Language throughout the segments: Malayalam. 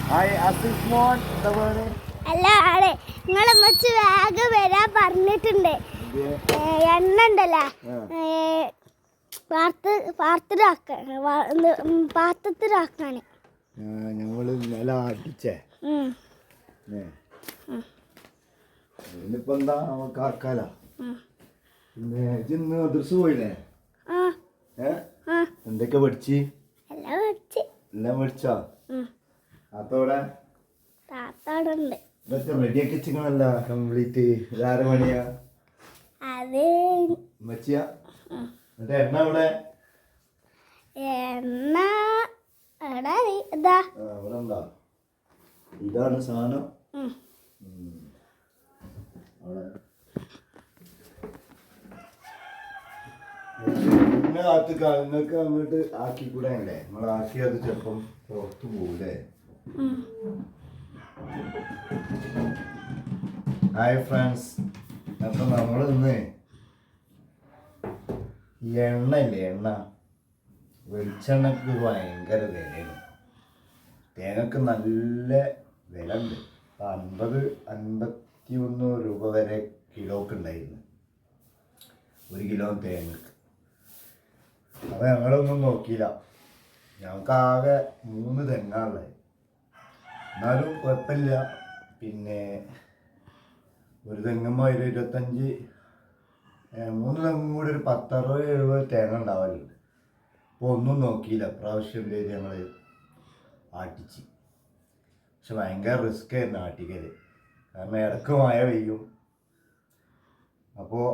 ഹായ് അസിഫ് മോൻ എന്താ പോലെ അല്ല ആളെ നിങ്ങളെ വെച്ച് വേഗം വരാൻ പറഞ്ഞിട്ടുണ്ട്. എണ്ണ ഉണ്ടല്ലോ പാത്രത്തിലാക്കാന് ഞങ്ങള് നില അടിച്ചേ ഇന്നിപ്പോ എന്താ നമുക്ക് ആക്കാല. പിന്നെ ഇന്ന് മദ്രസ പോയില്ലേ? എന്തൊക്കെ പഠിച്ച്? എല്ലാം പഠിച്ചാ? താത്തോടെ ഇതൊക്കെ റെഡിയാക്കി വെച്ചിക്കണല്ല കംപ്ലീറ്റ്. ഇതാര പണിയാ? മച്ചിയാ? എന്നിട്ട് എണ്ണ ഇവിടെ ഉണ്ടാ? ഇതാണ് സാധനം. നിങ്ങൾക്ക് അങ്ങോട്ട് ആക്കിക്കൂടെ? നിങ്ങൾ ആക്കിയത് ചിലപ്പം പുറത്തു പോകൂലേ? ഹായ് ഫ്രണ്ട്സ്, അപ്പൊ നമ്മൾ ഇന്ന് എണ്ണ ഇല്ലേ, എണ്ണ വെളിച്ചെണ്ണക്ക് ഭയങ്കര വിലയാണ്. തേങ്ങക്ക് നല്ല വില ഉണ്ട്. 50-51 രൂപ വരെ കിലോക്ക് ഉണ്ടായിരുന്നു, 1 കിലോ തേങ്ങക്ക്. അപ്പൊ ഞങ്ങളൊന്നും നോക്കിയില്ല. ഞങ്ങൾക്ക് ആകെ 3 തെങ്ങാണുള്ളത്. എന്നാലും കുഴപ്പമില്ല. പിന്നെ ഒരു തെങ്ങുമ്പോൾ 25, 3 തെങ്ങും കൂടി ഒരു 10-60-70 തേങ്ങ ഉണ്ടാവലുണ്ട്. അപ്പോൾ ഒന്നും നോക്കിയില്ല. പ്രാവശ്യം ചെയ്ത് ഞങ്ങൾ ആട്ടിച്ച്. പക്ഷെ ഭയങ്കര റിസ്ക് ആയിരുന്നു ആട്ടിക്കൽ. കാരണം ഇടക്ക് മഴ പെയ്യും. അപ്പോൾ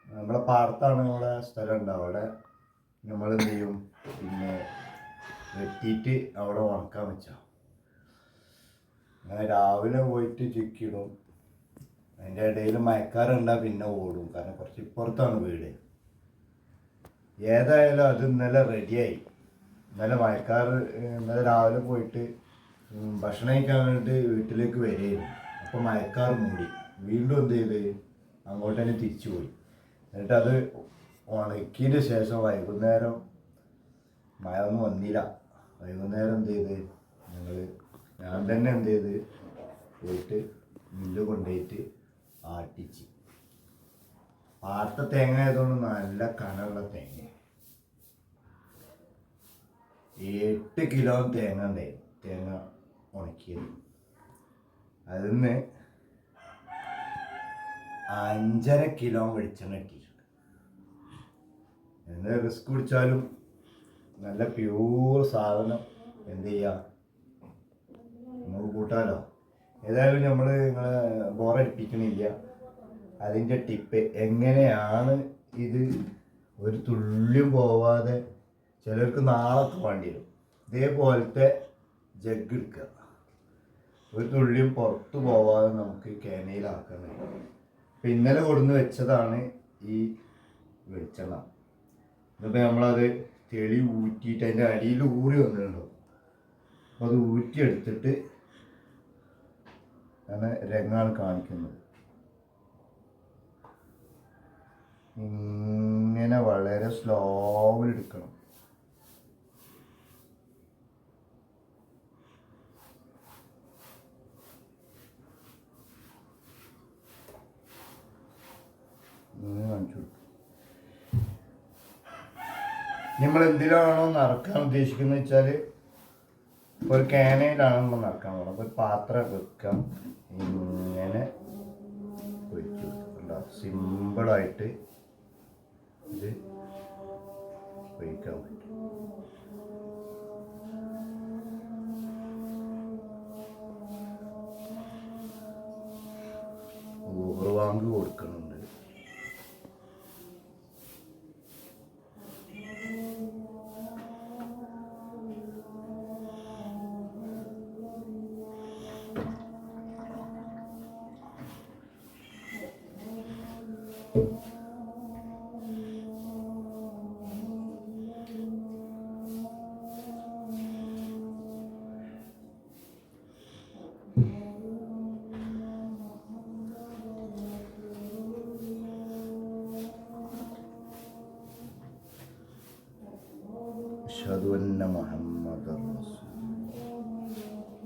നമ്മളെ പാടത്താണ് നമ്മുടെ സ്ഥലം ഉണ്ടാവും. അവിടെ നമ്മൾ എന്ത് ചെയ്യും, പിന്നെ വെട്ടിയിട്ട് അവിടെ ഉണക്കാൻ വെച്ചാൽ അങ്ങനെ രാവിലെ പോയിട്ട് ചിക്കിടും. അതിൻ്റെ ഇടയിൽ മഴക്കാറുണ്ടാൽ പിന്നെ ഓടും. കാരണം കുറച്ച് ഇപ്പുറത്താണ് വീട്. ഏതായാലും അത് ഇന്നലെ റെഡിയായി. ഇന്നലെ ഇന്നലെ രാവിലെ പോയിട്ട് ഭക്ഷണം കഴിക്കാൻ വേണ്ടിയിട്ട് വീട്ടിലേക്ക് വരികയായിരുന്നു. അപ്പോൾ മഴക്കാർ മൂടി. വീണ്ടും എന്ത് ചെയ്ത് അങ്ങോട്ട് തന്നെ തിരിച്ചു പോയി. എന്നിട്ട് അത് ഉണക്കിയതിന് ശേഷം വൈകുന്നേരം മഴ ഒന്നും വന്നില്ല. വൈകുന്നേരം എന്ത് ചെയ്ത് ഞാൻ തന്നെ എന്ത് ചെയ്ത് പോയിട്ട് മില്ല് കൊണ്ടുപോയിട്ട് ആട്ടിച്ച്. പാടത്തെ തേങ്ങ ആയതുകൊണ്ട് നല്ല കനമുള്ള തേങ്ങ. 8 കിലോ തേങ്ങ ഉണ്ടായിരുന്നു. തേങ്ങ ഉണക്കിയത്. അതിന്ന് 5.5 കിലോ വെളിച്ചെണ്ണ ഇട്ടിട്ടുണ്ട്. എന്ത് റിസ്ക് പിടിച്ചാലും നല്ല പ്യൂർ സാധനം എന്ത് ചെയ്യുക, നമുക്ക് കൂട്ടാലോ. ഏതായാലും നമ്മൾ നിങ്ങളെ ബോറടിപ്പിക്കണില്ല. അതിൻ്റെ ടിപ്പ് എങ്ങനെയാണ് ഇത് ഒരു തുള്ളിയും പോവാതെ, ചിലർക്ക് നാളൊക്കെ വേണ്ടി വരും, ഇതേപോലത്തെ ജഗ് എടുക്കുക. ഒരു തുള്ളിയും പുറത്ത് പോവാതെ നമുക്ക് കാനയിലാക്കാൻ കഴിയും. ഇപ്പം ഇന്നലെ കൊടുന്ന് വെച്ചതാണ് ഈ വെളിച്ചെണ്ണ. എന്നിട്ട് നമ്മളത് തെളി ഊറ്റിയിട്ട് അതിൻ്റെ അടിയിൽ ഊറി വന്നിട്ടുണ്ടാവും. അപ്പോൾ അത് ഊറ്റിയെടുത്തിട്ട് ആണ് രംഗാണ് കാണിക്കുന്നത്. ഇങ്ങനെ വളരെ സ്ലോവിൽ എടുക്കണം. കാണിച്ചു കൊടുക്കും. നമ്മൾ എന്തിലാണോ നിറക്കാൻ ഉദ്ദേശിക്കുന്നത് വെച്ചാൽ, ഒരു കാനയിലാണ് നമ്മൾ നിറക്കാൻ പോകുന്നത്. അപ്പോൾ ഒരു പാത്രം വെക്കാം. ഇങ്ങനെ ഒഴിച്ചു കൊടുക്കുക. സിമ്പിളായിട്ട് ഇത് ഒഴിക്കാൻ പറ്റും. വാങ്ങി കൊടുക്കുന്നുണ്ട്. അഷ്ഹദു അന്ന മുഹമ്മദൻ റസൂലുള്ളാഹ്.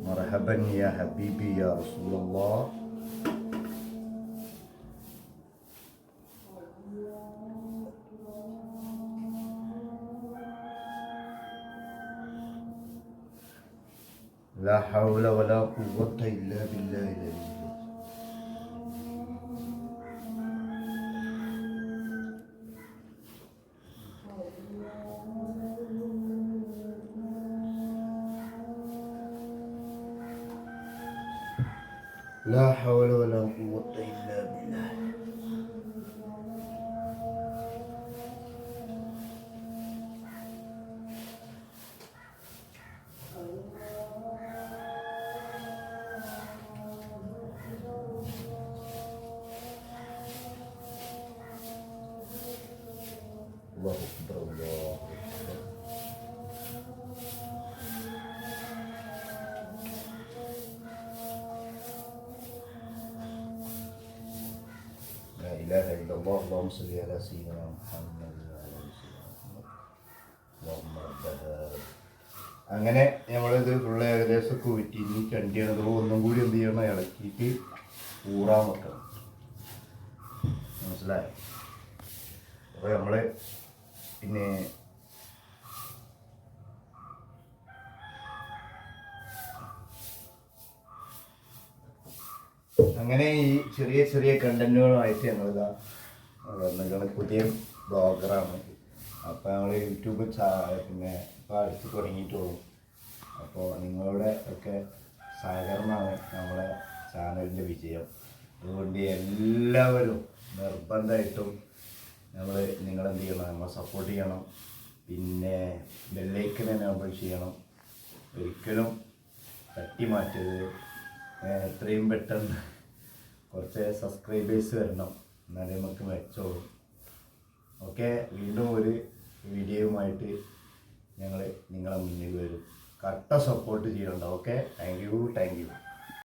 മർഹബൻ യാ ഹബീബി യാ റസൂലല്ലാഹ്. لا حول ولا قوة إلا بالله العلي العظيم. لا حول ولا قوة إلا بالله. الله أكبر الله أكبر. لا إله إلا الله. اللهم صل على سيدنا محمد وعلى آل سيدنا محمد. اللهم رب هذا. അങ്ങനെ നമ്മളിത് ഫുള്ള് ഏകദേശം കൂറ്റി ഇനി ചണ്ടിയാണത് ഒന്നും കൂടി എന്ത് ചെയ്യണം, ഇളക്കിയിട്ട് ഊറാൻ വെക്കണം. മനസ്സിലായോ? അപ്പോൾ നമ്മൾ പിന്നെ അങ്ങനെ ഈ ചെറിയ ചെറിയ കണ്ടന്റുകളുമായിട്ട് ഞങ്ങളിതാ വന്നിട്ട് പുതിയ ബ്ലോഗറാണ്. അപ്പോൾ ഞങ്ങൾ യൂട്യൂബ് പിന്നെ ഇപ്പോൾ അടുത്ത് തുടങ്ങിയിട്ടുള്ളൂ. അപ്പോൾ നിങ്ങളുടെ ഒക്കെ സഹകരണമാണ് നമ്മളെ ചാനലിൻ്റെ വിജയം. അതുകൊണ്ട് എല്ലാവരും നിർബന്ധമായിട്ടും നിങ്ങളെന്ത് ചെയ്യണം, നമ്മളെ സപ്പോർട്ട് ചെയ്യണം. പിന്നെ ബെല്ലൈക്കനെ എനേബിൾ ചെയ്യണം. ഒരിക്കലും തട്ടി മാറ്റരുത്. എത്രയും പെട്ടെന്ന് കുറച്ച് സബ്സ്ക്രൈബേഴ്സ് വരണം, എന്നാലേ നമുക്ക് മെച്ചോളും. ഓക്കെ, വീണ്ടും ഒരു വീഡിയോയുമായിട്ട് ഞങ്ങൾ നിങ്ങളെ മുന്നിൽ വരും. കട്ട സപ്പോർട്ട് ചെയ്യണ്ട. Okay, thank you.